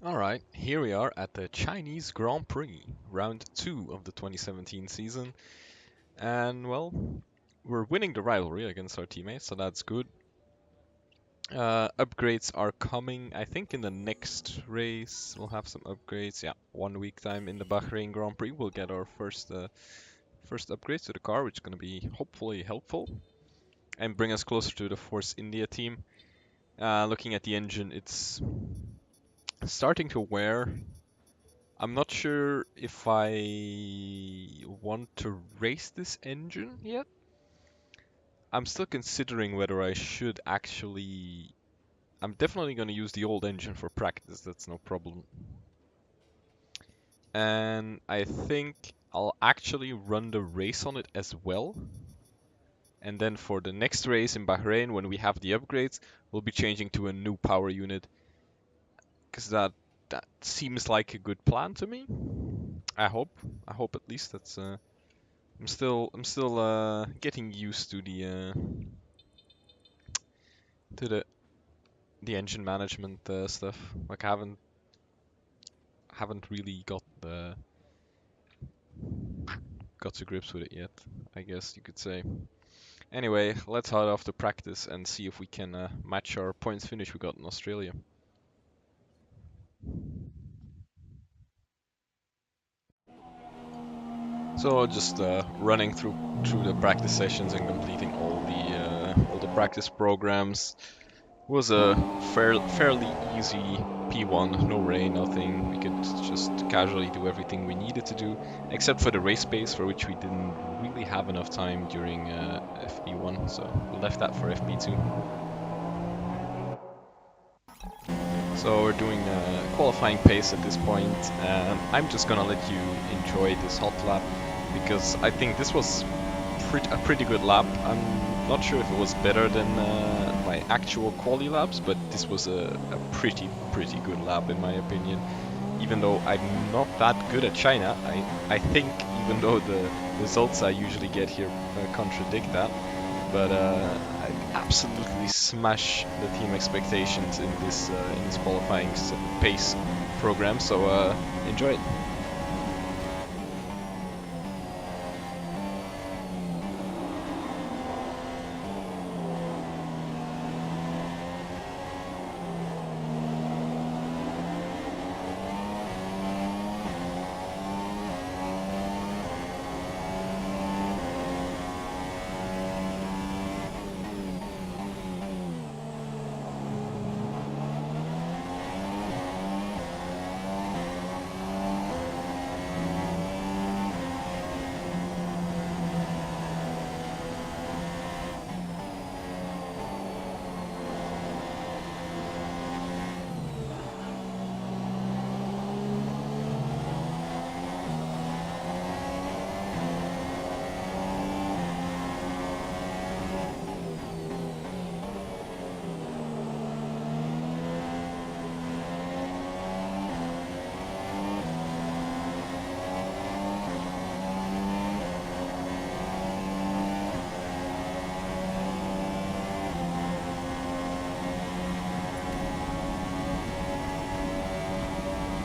Alright, here we are at the Chinese Grand Prix, round 2 of the 2017 season. And well, we're winning the rivalry against our teammates, so that's good. Upgrades are coming, I think in the next race we'll have some upgrades. Yeah, 1 week time in the Bahrain Grand Prix we'll get our first upgrades to the car, which is going to be hopefully helpful and bring us closer to the Force India team. Looking at the engine, it's starting to wear. I'm not sure if I want to race this engine yet. I'm still considering whether I should actually. I'm definitely going to use the old engine for practice, that's no problem. And I think I'll actually run the race on it as well. And then for the next race in Bahrain, when we have the upgrades, we'll be changing to a new power unit. Because that seems like a good plan to me. I hope. I hope at least that's I'm still getting used to the engine management stuff. Like I haven't really got to grips with it yet, I guess you could say. Anyway, let's head off to practice and see if we can match our points finish we got in Australia. So just running through the practice sessions and completing all the practice programs. Was a fairly easy P1, no rain, nothing. We could just casually do everything we needed to do, except for the race pace, for which we didn't really have enough time during FP1, so we left that for FP2. So we're doing qualifying pace at this point, and I'm just gonna let you enjoy this hot lap, because I think this was a pretty good lap. I'm not sure if it was better than my actual quali laps, but this was a pretty good lap in my opinion. Even though I'm not that good at China, I think even though the results I usually get here contradict that, but I absolutely smash the team expectations in this qualifying pace program. So enjoy it.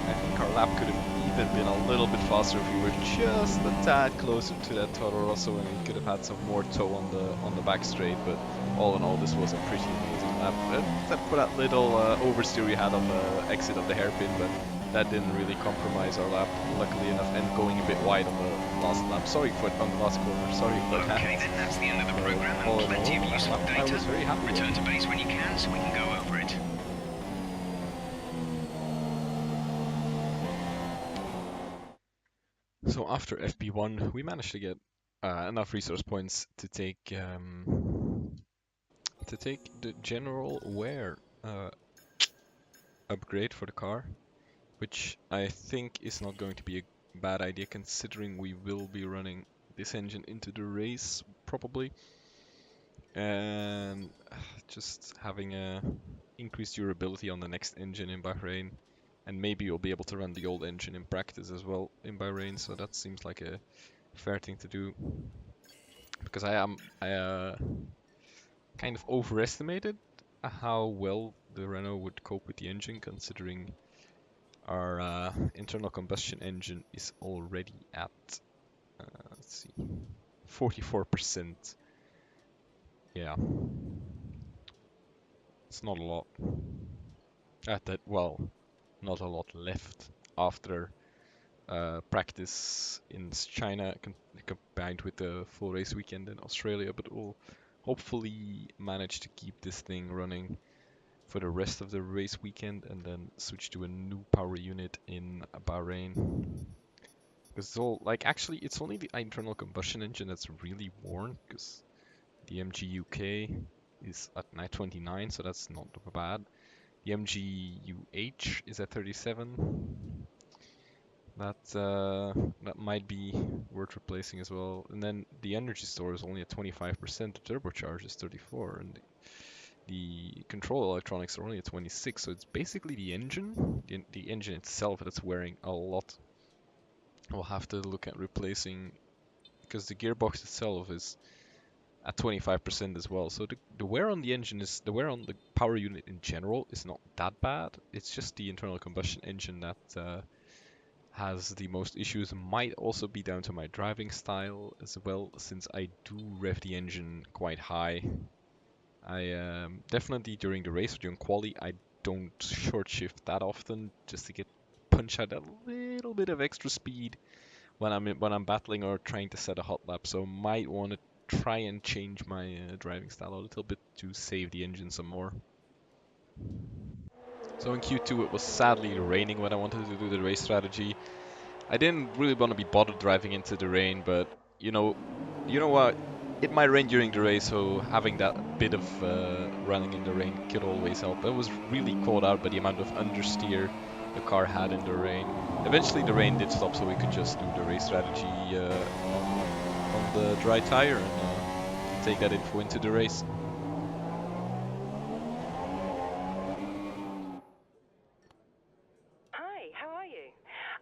I think our lap could have even been a little bit faster if we were just a tad closer to that Toro Rosso, and we could have had some more toe on the back straight. But all in all, this was a pretty amazing lap, except for that little oversteer we had on the exit of the hairpin, but that didn't really compromise our lap, luckily enough, and going a bit wide on the last lap. Sorry for on the last corner. Sorry for that. Okay, then that's the end of the program, and plenty of useful data. I was very happy. Return to base when you can, so we can go over it. So after FP1, we managed to get enough resource points to take the general wear upgrade for the car, which I think is not going to be a bad idea considering we will be running this engine into the race probably, and just having a increased durability on the next engine in Bahrain, and maybe you'll be able to run the old engine in practice as well in Bahrain, so that seems like a fair thing to do, because I kind of overestimated how well the Renault would cope with the engine, considering our internal combustion engine is already at, let's see, 44%. Yeah, it's not a lot. Well, not a lot left after practice in China combined with the full race weekend in Australia, but we'll hopefully manage to keep this thing running for the rest of the race weekend and then switch to a new power unit in Bahrain. Because it's all like actually it's only the internal combustion engine that's really worn, because the MG UK is at 929, so that's not bad. The MG UH is at 37. That might be worth replacing as well. And then the energy store is only at 25%. The turbocharge is 34, and the control electronics are only at 26. So it's basically the engine, the engine itself, that's wearing a lot. We'll have to look at replacing, because the gearbox itself is at 25% as well. So the wear on the engine is, the wear on the power unit in general is not that bad. It's just the internal combustion engine that has the most issues. Might also be down to my driving style as well, since I do rev the engine quite high. I definitely during the race or during quali, I don't short shift that often, just to get punch out a little bit of extra speed when I'm battling or trying to set a hot lap. So might want to try and change my driving style a little bit to save the engine some more. So in Q2 it was sadly raining when I wanted to do the race strategy. I didn't really want to be bothered driving into the rain, but you know what? It might rain during the race, so having that bit of running in the rain could always help. I was really caught out by the amount of understeer the car had in the rain. Eventually the rain did stop, so we could just do the race strategy on the dry tire and take that info into the race. Hi, how are you?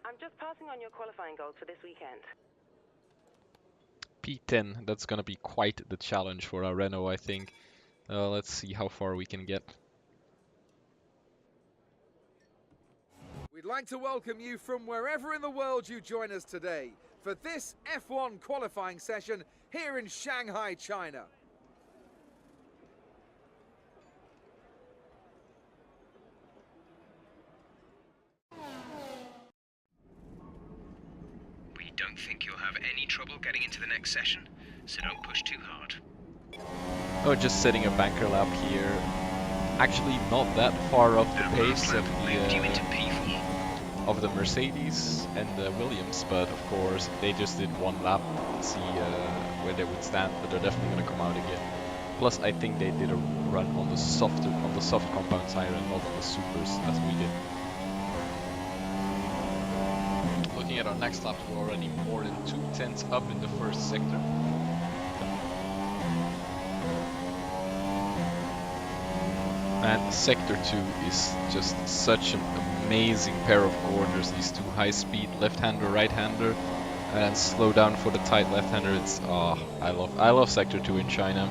I'm just passing on your qualifying goals for this weekend. P10, that's gonna be quite the challenge for our Renault, I think. Let's see how far we can get. We'd like to welcome you from wherever in the world you join us today for this F1 qualifying session here in Shanghai, China. We don't think you'll have any trouble getting into the next session, so don't push too hard. Oh, just setting a banker lap here. Actually, not that far off the pace of the Mercedes and the Williams, but of course they just did one lap to see where they would stand, but they're definitely going to come out again. Plus, I think they did a run on the soft compound tire and not on the supers as we did. Looking at our next lap, we're already more than 2/10 up in the first sector. And Sector 2 is just such an amazing pair of corners. These two high-speed left-hander, right-hander, and slow down for the tight left-hander. It's I love Sector 2 in China,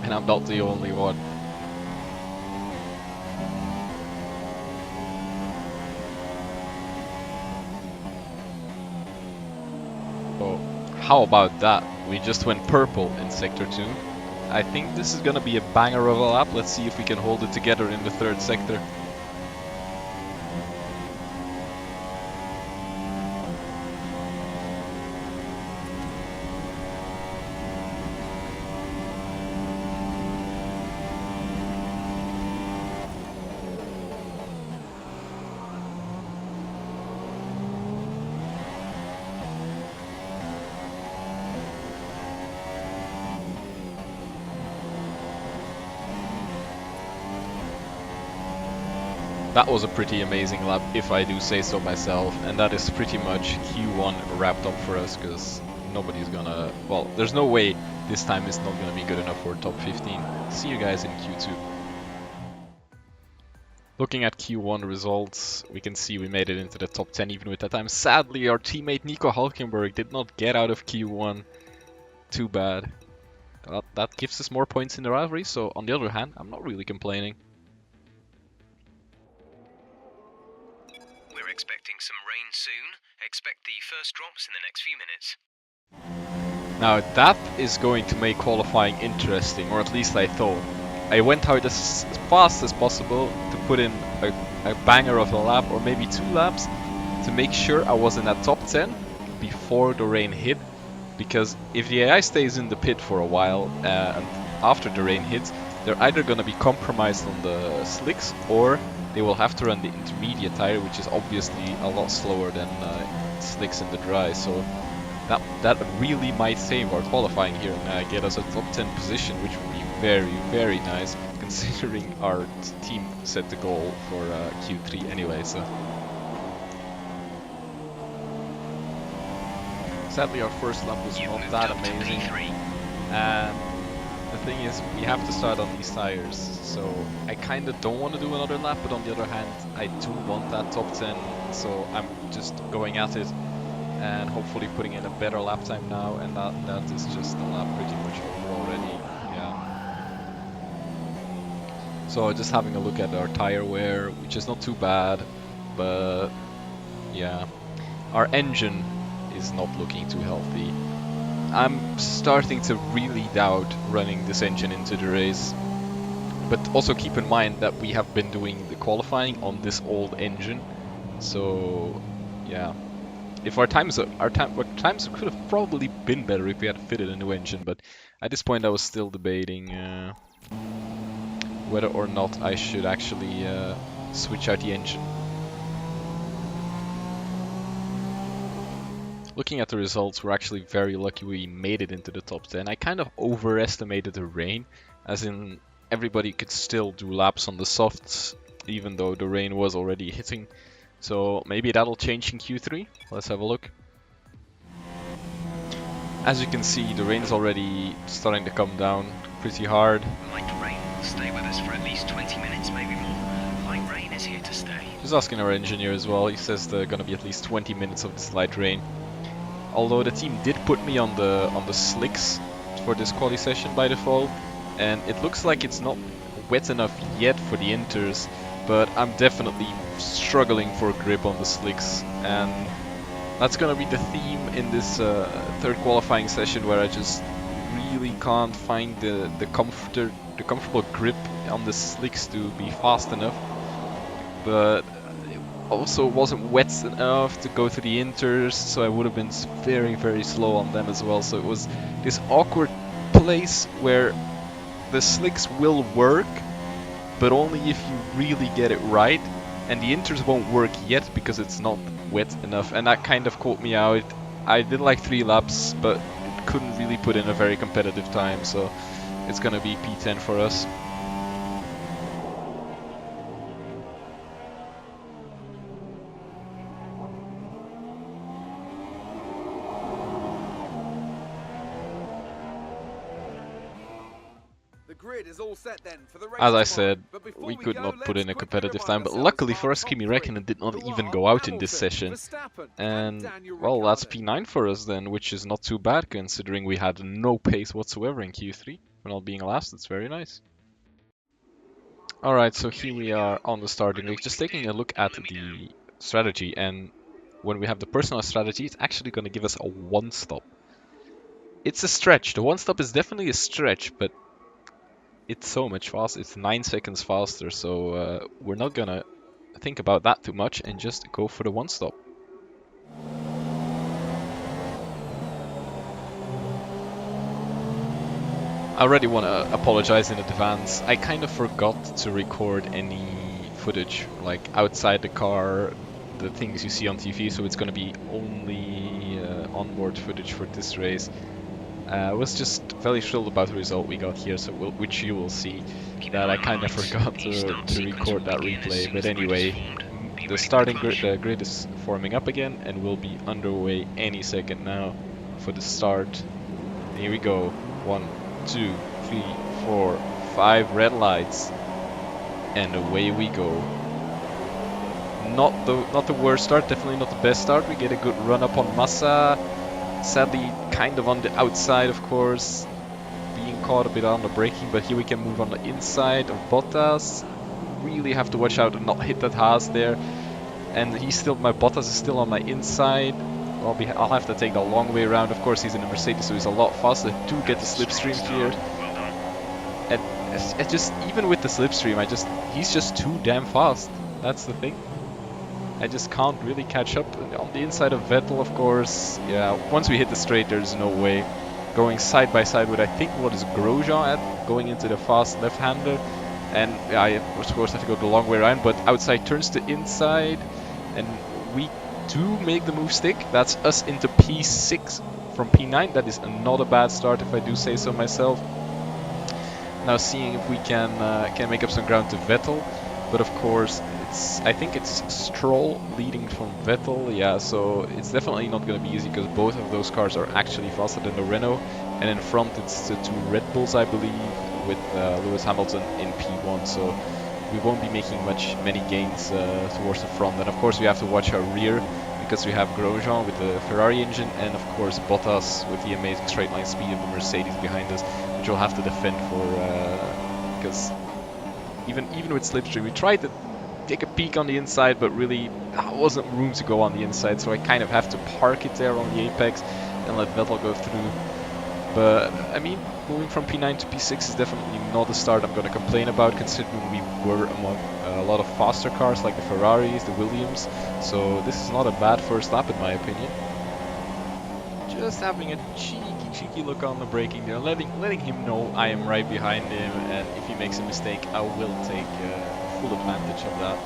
and I'm not the only one. Oh, how about that? We just went purple in Sector 2. I think this is gonna be a banger of a lap. Let's see if we can hold it together in the third sector. That was a pretty amazing lap, if I do say so myself, and that is pretty much Q1 wrapped up for us, because nobody's gonna... Well, there's no way this time is not gonna be good enough for top 15. See you guys in Q2. Looking at Q1 results, we can see we made it into the top 10 even with that time. Sadly, our teammate Nico Hulkenberg did not get out of Q1. Too bad. That gives us more points in the rivalry, so on the other hand, I'm not really complaining. expecting some rain soon. Expect the first drops in the next few minutes. Now that is going to make qualifying interesting, or at least I thought. I went out as fast as possible to put in a banger of a lap, or maybe 2 laps, to make sure I was in that top 10 before the rain hit. Because if the AI stays in the pit for a while and after the rain hits, they're either going to be compromised on the slicks, or they will have to run the intermediate tire, which is obviously a lot slower than slicks in the dry. So that really might save our qualifying here and get us a top 10 position, which would be very, very nice, considering our team set the goal for Q3 anyway. So sadly, our first lap was not that amazing, and the thing is, we have to start on these tires, so I kind of don't want to do another lap, but on the other hand, I do want that top 10, so I'm just going at it and hopefully putting in a better lap time now, and that is just the lap pretty much over already. Yeah. So just having a look at our tire wear, which is not too bad, but yeah, our engine is not looking too healthy. I'm starting to really doubt running this engine into the race, but also keep in mind that we have been doing the qualifying on this old engine, so yeah. If our times could have probably been better if we had fitted a new engine, but at this point I was still debating whether or not I should actually switch out the engine. Looking at the results, we're actually very lucky we made it into the top 10. I kind of overestimated the rain, as in everybody could still do laps on the softs, even though the rain was already hitting. So maybe that'll change in Q3. Let's have a look. As you can see, the rain is already starting to come down pretty hard. Light rain will stay with us for at least 20 minutes, maybe more. Light rain is here to stay. Just asking our engineer as well. He says there's gonna be at least 20 minutes of this light rain. Although the team did put me on the slicks for this quali session by default, and it looks like it's not wet enough yet for the inters, but I'm definitely struggling for grip on the slicks, and that's gonna be the theme in this third qualifying session, where I just really can't find the comfortable grip on the slicks to be fast enough. But also wasn't wet enough to go to the inters, so I would have been very, very slow on them as well. So it was this awkward place where the slicks will work, but only if you really get it right, and the inters won't work yet because it's not wet enough, and that kind of caught me out. I did like 3 laps, but couldn't really put in a very competitive time, so it's gonna be P10 for us. As I said, we could not put in a competitive time, but luckily for us, Kimi Räikkönen did not even go out in this session. And, well, that's P9 for us then, which is not too bad considering we had no pace whatsoever in Q3. For not being last, it's very nice. Alright, so here we are on the starting rig, just taking a look at the strategy, and when we have the personal strategy, it's actually going to give us a 1-stop. It's a stretch. The 1-stop is definitely a stretch, but it's so much faster. It's 9 seconds faster, so we're not gonna think about that too much and just go for the 1-stop. I already want to apologize in advance. I kind of forgot to record any footage, like outside the car, the things you see on TV, so it's gonna be only onboard footage for this race. I was just very thrilled about the result we got here, so which you will see that I kind of forgot to record that replay. But anyway, the grid is forming up again, and we'll be underway any second now for the start. Here we go. 1, 2, 3, 4, 5 red lights, and away we go. Not the worst start, definitely not the best start. We get a good run up on Massa. Sadly, kind of on the outside, of course, being caught a bit on the braking, but here we can move on the inside of Bottas. Really have to watch out and not hit that Haas there. and my Bottas is still on my inside. I'll have to take the long way around. Of course, he's in a Mercedes, so he's a lot faster. I do get the slipstream here, and it's just even with the slipstream, he's just too damn fast. That's the thing. I just can't really catch up. On the inside of Vettel, of course, yeah. Once we hit the straight, there's no way. Going side by side with, I think, what is Grosjean at, going into the fast left-hander. And yeah, I of course have to go the long way around, but outside turns to inside, and we do make the move stick. That's us into P6 from P9. That is not a bad start, if I do say so myself. Now seeing if we can make up some ground to Vettel, but of course I think it's Stroll leading from Vettel. Yeah, so it's definitely not going to be easy because both of those cars are actually faster than the Renault, and in front it's the 2 Red Bulls, I believe, with Lewis Hamilton in P1. So we won't be making many gains towards the front, and of course we have to watch our rear because we have Grosjean with the Ferrari engine, and of course Bottas with the amazing straight line speed of the Mercedes behind us, which we'll have to defend for, because even with slipstream we tried to take a peek on the inside, but really there wasn't room to go on the inside, so I kind of have to park it there on the apex and let Vettel go through. But I mean, moving from P9 to P6 is definitely not a start I'm going to complain about, considering we were among a lot of faster cars like the Ferraris, the Williams, so this is not a bad first lap in my opinion. Just having a cheeky look on the braking there, letting him know I am right behind him, and if he makes a mistake I will take full advantage of that.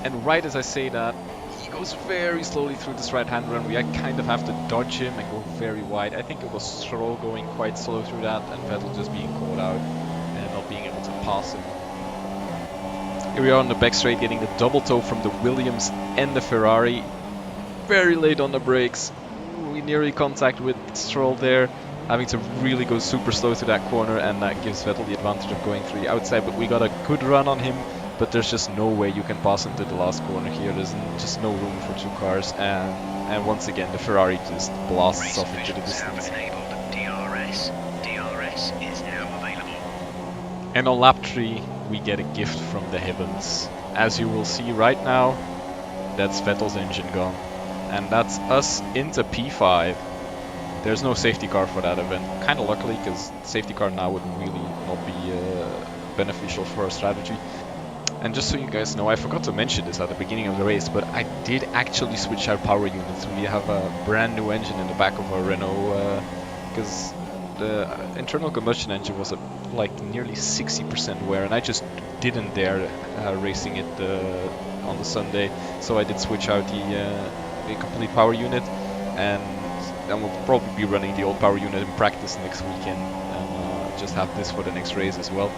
And right as I say that, he goes very slowly through this right-hand run. I kind of have to dodge him and go very wide. I think it was Stroll going quite slow through that, and Vettel just being caught out and not being able to pass him. Here we are on the back straight, getting the double toe from the Williams and the Ferrari. Very late on the brakes. We nearly contact with Stroll there, having to really go super slow through that corner, and that gives Vettel the advantage of going through the outside. But we got a good run on him, but there's just no way you can pass into the last corner here. There's just no room for 2 cars, and once again the Ferrari just blasts off into the distance. DRS is now available. And on lap 3 we get a gift from the heavens. As you will see right now, that's Vettel's engine gone, and that's us into P5. There's no safety car for that event, kind of luckily, because safety car now would really not be beneficial for our strategy. And just so you guys know, I forgot to mention this at the beginning of the race, but I did actually switch out power units. We have a brand new engine in the back of our Renault, because the internal combustion engine was at like nearly 60% wear, and I just didn't dare racing it on the Sunday, so I did switch out the complete power unit, and then we'll probably be running the old power unit in practice next weekend, and just have this for the next race as well.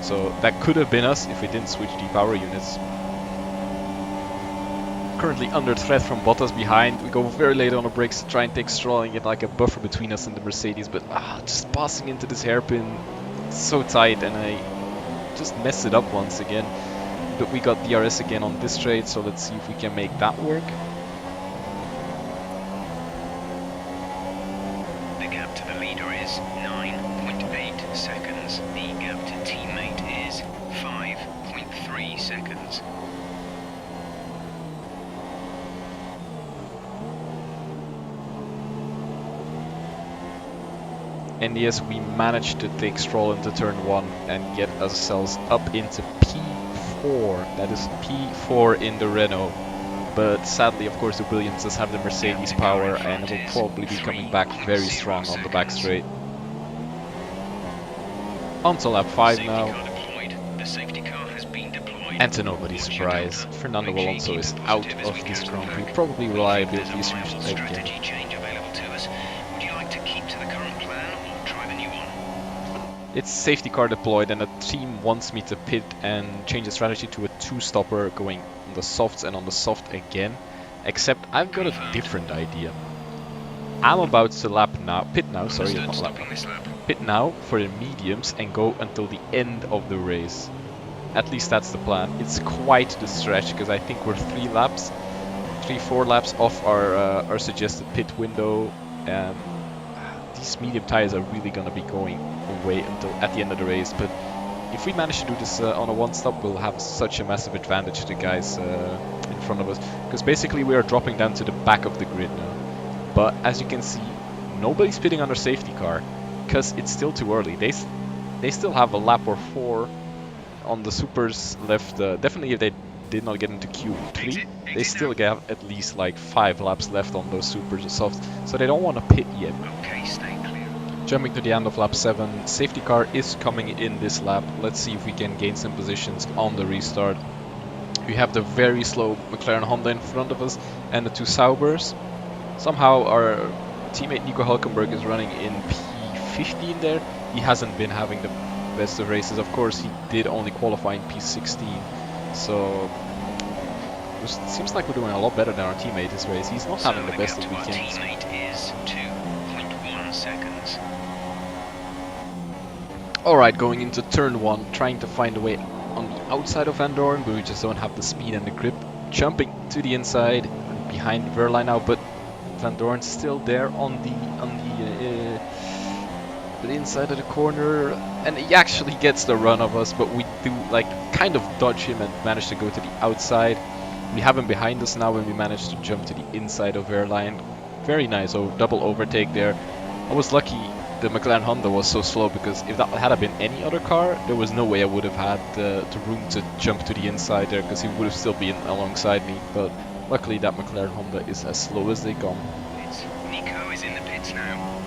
So that could have been us if we didn't switch the power units. Currently under threat from Bottas behind. We go very late on the brakes to try and take Stroll and get like a buffer between us and the Mercedes, but just passing into this hairpin, it's so tight, and I just messed it up once again. But we got DRS again on this straight, so let's see if we can make that work. The gap to the leader is 9.8 seconds. The gap to teammate is 5.3 seconds. And yes, we managed to take Stroll into turn 1 and get ourselves up into P4. That is P4 in the Renault. But sadly, of course, the Williams does have the Mercedes power, and it will probably be coming back very strong on the back straight. On to lap 5 now. And to nobody's surprise, Fernando Alonso is out of this Grand Prix. Probably reliability issues again. It's safety car deployed, and the team wants me to pit and change the strategy to a 2-stopper going on the softs and on the soft again. Except I've got a different idea. I'm about to pit now for the mediums and go until the end of the race. At least that's the plan. It's quite the stretch because I think we're 3-4 laps off our suggested pit window. These medium tires are really going to be going away until at the end of the race, but if we manage to do this on a one-stop, we'll have such a massive advantage to the guys in front of us. Because basically we are dropping down to the back of the grid now. But as you can see, nobody's pitting on their safety car because it's still too early. They still have a lap or 4 on the supers left. Definitely if they did not get into Q3, they still have at least like 5 laps left on those supers or softs. So they don't want to pit yet. Okay, stay clear. Jumping to the end of lap 7, safety car is coming in this lap. Let's see if we can gain some positions on the restart. We have the very slow McLaren Honda in front of us and the 2 Saubers. Somehow our teammate Nico Hülkenberg is running in P15 there. He hasn't been having the best of races. Of course, he did only qualify in P16. So it seems like we're doing a lot better than our teammate this race. He's not having the best of weekends. Our teammate is 2.1 seconds. Alright, going into turn 1, trying to find a way on the outside of Van Dorn, but we just don't have the speed and the grip. Jumping to the inside, behind Verline now, but Van Dorn's still there on the inside of the corner, and he actually gets the run of us, but we do like kind of dodge him and manage to go to the outside. We have him behind us now, and we manage to jump to the inside of Verline. Very nice, double overtake there. I was lucky the McLaren Honda was so slow, because if that had been any other car, there was no way I would have had the room to jump to the inside there, because he would have still been alongside me. But luckily that McLaren Honda is as slow as they come. Nico is in the pits now.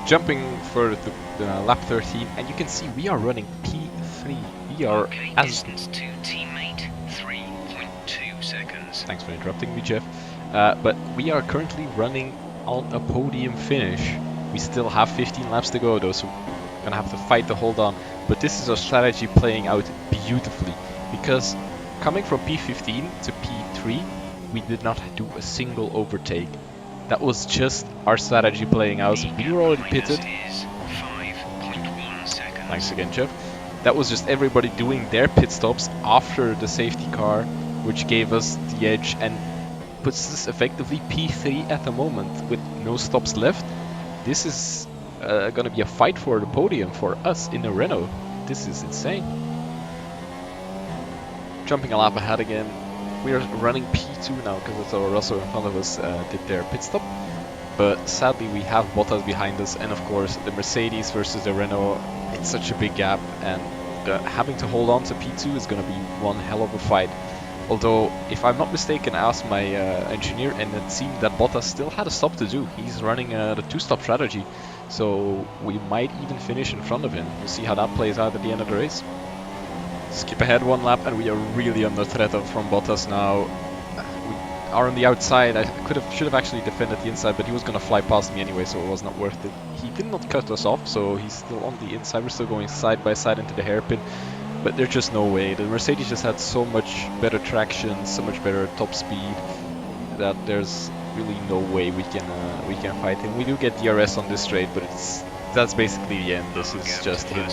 Jumping for the lap 13, and you can see we are running P3. We are Okay, as... distance to teammate 3.2 seconds. Thanks for interrupting me, Jeff. But we are currently running on a podium finish. We still have 15 laps to go though, so we're gonna have to fight to hold on. But this is our strategy playing out beautifully, because coming from P15 to P3, we did not do a single overtake. That was just our strategy playing out. We were already pitted. Is 5.1 seconds. Thanks again, Jeff. That was just everybody doing their pit stops after the safety car, which gave us the edge and puts us effectively P3 at the moment with no stops left. This is going to be a fight for the podium for us in a Renault. This is insane. Jumping a lap ahead again. We are running P2 now because Toro Rosso in front of us did their pit stop. But sadly we have Bottas behind us, and of course the Mercedes versus the Renault, it's such a big gap, and having to hold on to P2 is going to be one hell of a fight. Although, if I'm not mistaken, I asked my engineer, and it seemed that Bottas still had a stop to do. He's running the 2-stop strategy, so we might even finish in front of him. We'll see how that plays out at the end of the race. Skip ahead 1 lap, and we are really under threat from Bottas now. We are on the outside. I should have actually defended the inside, but he was going to fly past me anyway, so it was not worth it. He did not cut us off, so he's still on the inside. We're still going side by side into the hairpin. But there's just no way. The Mercedes just had so much better traction, so much better top speed, that there's really no way we can fight him. We do get DRS on this straight, but that's basically the end. This is just him.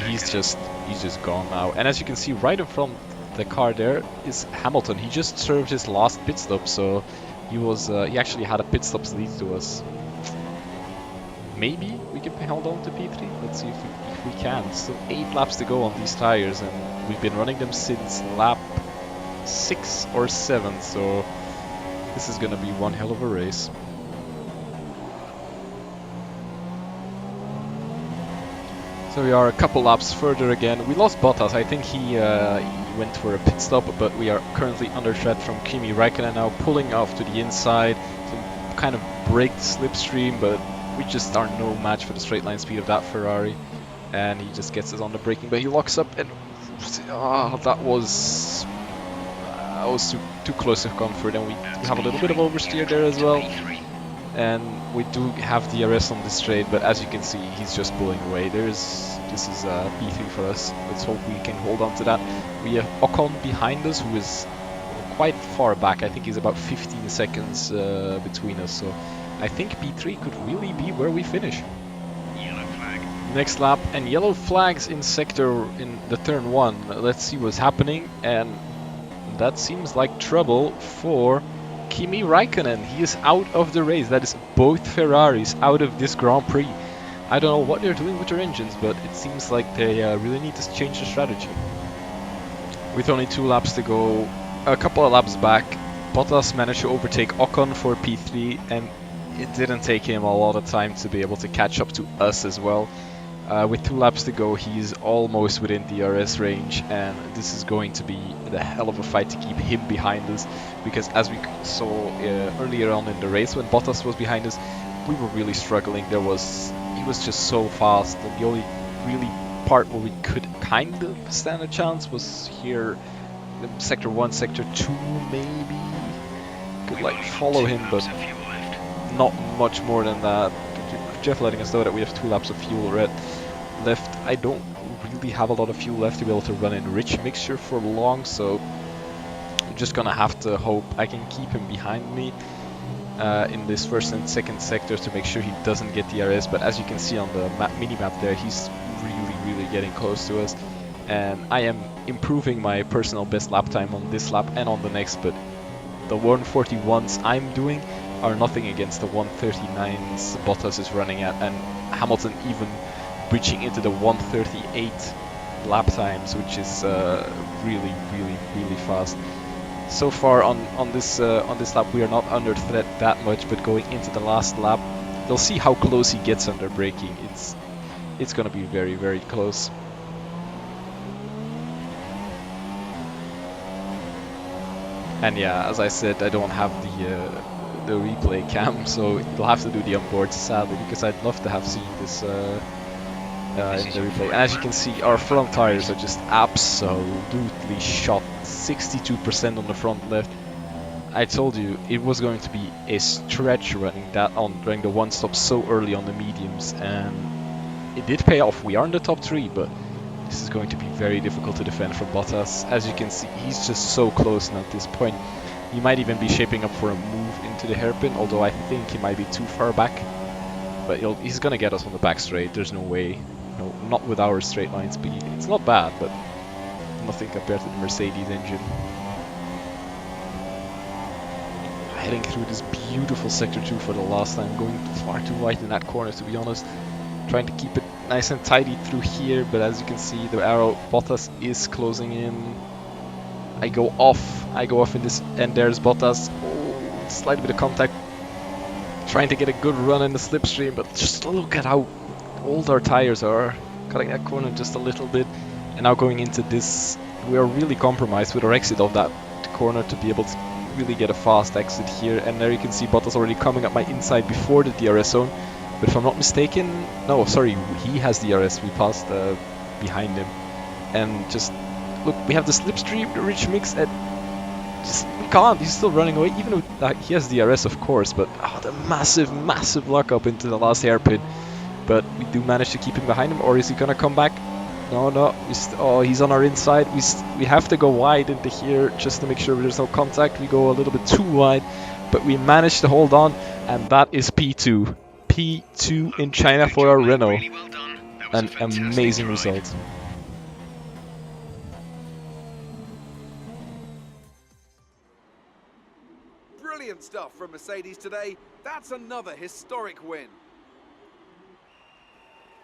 He's just gone now. And as you can see, right in front of the car there is Hamilton. He just served his last pit stop, so he actually had a pit stop lead to us. Maybe we can hold on to P3. Let's see if we can. Still 8 laps to go on these tires, and we've been running them since lap 6 or 7, so this is gonna be one hell of a race. So we are a couple laps further again. We lost Bottas. I think he went for a pit stop, but we are currently under threat from Kimi Räikkönen now, pulling off to the inside. Some kind of braked slipstream, but we just are no match for the straight line speed of that Ferrari. And he just gets us on the braking, but he locks up, and that was too close to comfort. And we have a little bit of oversteer there as well. And we do have DRS on the straight, but as you can see, he's just pulling away. This is P3 for us. Let's hope we can hold on to that. We have Ocon behind us, who is quite far back. I think he's about 15 seconds between us. So I think P3 could really be where we finish. Yellow flag. Next lap, and yellow flags in the turn 1. Let's see what's happening, and that seems like trouble for Kimi Räikkönen. He is out of the race. That is both Ferraris out of this Grand Prix. I don't know what they're doing with their engines, but it seems like they really need to change their strategy. With only 2 laps to go, a couple of laps back, Bottas managed to overtake Ocon for P3, and it didn't take him a lot of time to be able to catch up to us as well. With 2 laps to go, he's almost within DRS range, and this is going to be the hell of a fight to keep him behind us, because as we saw earlier on in the race when Bottas was behind us, we were really struggling. He was just so fast, and the only really part where we could kind of stand a chance was here in sector 1, sector 2 maybe. Could like follow him, but not much more than that. Jeff letting us know that we have 2 laps of fuel left. I don't really have a lot of fuel left to be able to run in rich mixture for long, so I'm just gonna have to hope I can keep him behind me in this first and second sectors to make sure he doesn't get DRS. But as you can see on the mini-map there, he's really getting close to us, and I am improving my personal best lap time on this lap and on the next, but the 141s I'm doing are nothing against the 139s Bottas is running at, and Hamilton even breaching into the 138 lap times, which is really fast. So far on this lap we are not under threat that much, but going into the last lap, you'll see how close he gets under braking. It's gonna be very close. And yeah, as I said, I don't have the replay cam, so you'll have to do the onboard sadly, because I'd love to have seen this in the replay. And as you can see, our front tires are just absolutely shot. 62% on the front left. I told you it was going to be a stretch running the one stop so early on the mediums, and it did pay off. We are in the top 3, but this is going to be very difficult to defend from Bottas. As you can see, he's just so close now at this point. He might even be shaping up for a move into the hairpin, although I think he might be too far back. But he's gonna get us on the back straight. There's no way. No, not with our straight line speed. It's not bad, but nothing compared to the Mercedes engine. Heading through this beautiful sector 2 for the last time, going far too wide in that corner, to be honest. Trying to keep it nice and tidy through here, but as you can see, the arrow Bottas is closing in. I go off in this, and there's Bottas. Oh, slight bit of contact. Trying to get a good run in the slipstream, but just look at how old our tires are. Cutting that corner just a little bit, and now going into this, we are really compromised with our exit of that corner to be able to really get a fast exit here. And there you can see Bottas already coming up my inside before the DRS zone. But if I'm not mistaken, no, sorry, he has DRS. We passed behind him, and just look, we have the slipstream, the rich mix, and just we can't. He's still running away, even though he has DRS, of course. But the massive lock up into the last hairpin. But we do manage to keep him behind him, or is he gonna come back? No. Oh, he's on our inside. We have to go wide into here just to make sure there's no contact. We go a little bit too wide, but we managed to hold on, and that is P2. P2 in China for our Renault. Really well done. That was An amazing result. Brilliant stuff from Mercedes today. That's another historic win.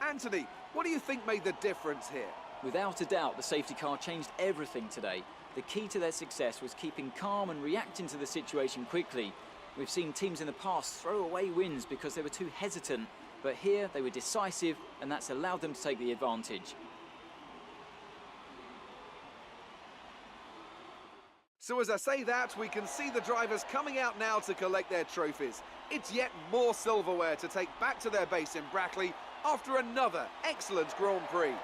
Anthony, what do you think made the difference here? Without a doubt, the safety car changed everything today. The key to their success was keeping calm and reacting to the situation quickly. We've seen teams in the past throw away wins because they were too hesitant, but here they were decisive, and that's allowed them to take the advantage. So as I say that, we can see the drivers coming out now to collect their trophies. It's yet more silverware to take back to their base in Brackley after another excellent Grand Prix.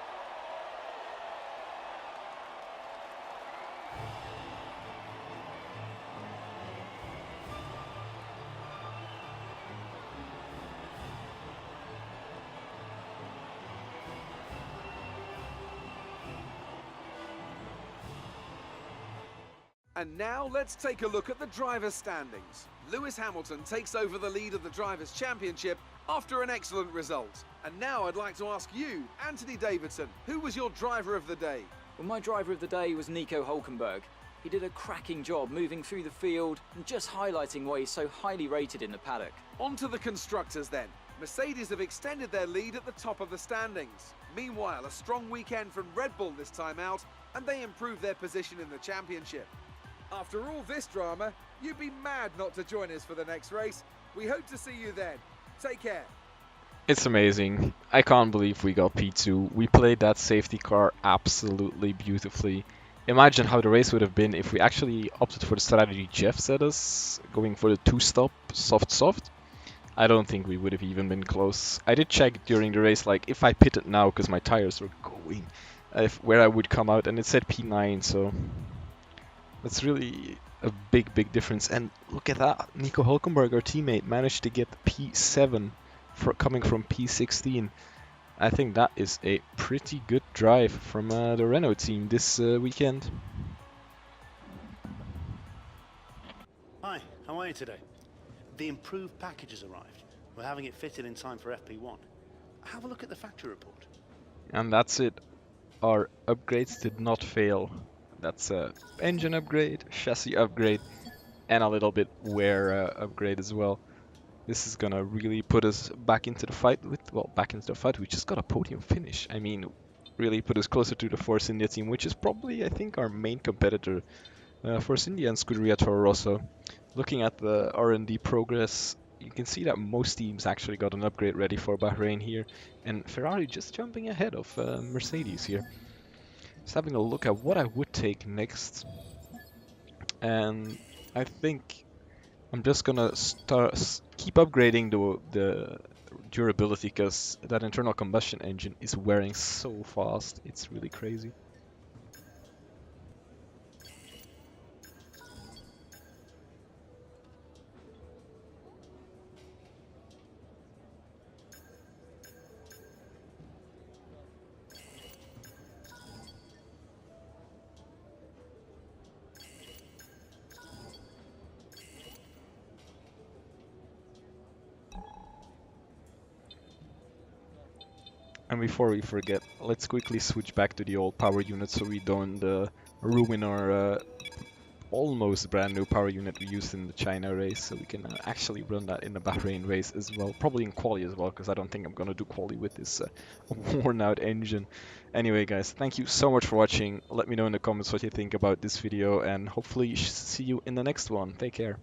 And now let's take a look at the drivers' standings. Lewis Hamilton takes over the lead of the Drivers' Championship after an excellent result. And now I'd like to ask you, Anthony Davidson, who was your driver of the day? Well, my driver of the day was Nico Hülkenberg. He did a cracking job moving through the field and just highlighting why he's so highly rated in the paddock. On to the constructors then. Mercedes have extended their lead at the top of the standings. Meanwhile, a strong weekend from Red Bull this time out, and they improve their position in the championship. After all this drama, you'd be mad not to join us for the next race. We hope to see you then. Take care. It's amazing. I can't believe we got P2. We played that safety car absolutely beautifully. Imagine how the race would have been if we actually opted for the strategy Jeff said us, going for the two-stop soft. I don't think we would have even been close. I did check during the race, like, if I pitted now because my tires were going, where I would come out, and it said P9, so that's really a big difference. And look at that, Nico Hülkenberg, our teammate, managed to get P7 coming from P16. I think that is a pretty good drive from the Renault team this weekend. Hi, how are you today? The improved package has arrived. We're having it fitted in time for FP1. Have a look at the factory report. And that's it. Our upgrades did not fail. That's a engine upgrade, chassis upgrade, and a little bit wear upgrade as well. This is gonna really put us back into the fight We just got a podium finish. I mean, really put us closer to the Force India team, which is probably, I think, our main competitor. Force India and Scuderia Toro Rosso. Looking at the R&D progress, you can see that most teams actually got an upgrade ready for Bahrain here, and Ferrari just jumping ahead of Mercedes here. Just having a look at what I would take next, and I think I'm just gonna keep upgrading the durability, because that internal combustion engine is wearing so fast. It's really crazy. And before we forget, let's quickly switch back to the old power unit so we don't ruin our almost brand new power unit we used in the China race, so we can actually run that in the Bahrain race as well, probably in quali as well, because I don't think I'm gonna do quali with this worn out engine. Anyway guys, thank you so much for watching. Let me know in the comments what you think about this video, and hopefully see you in the next one. Take care.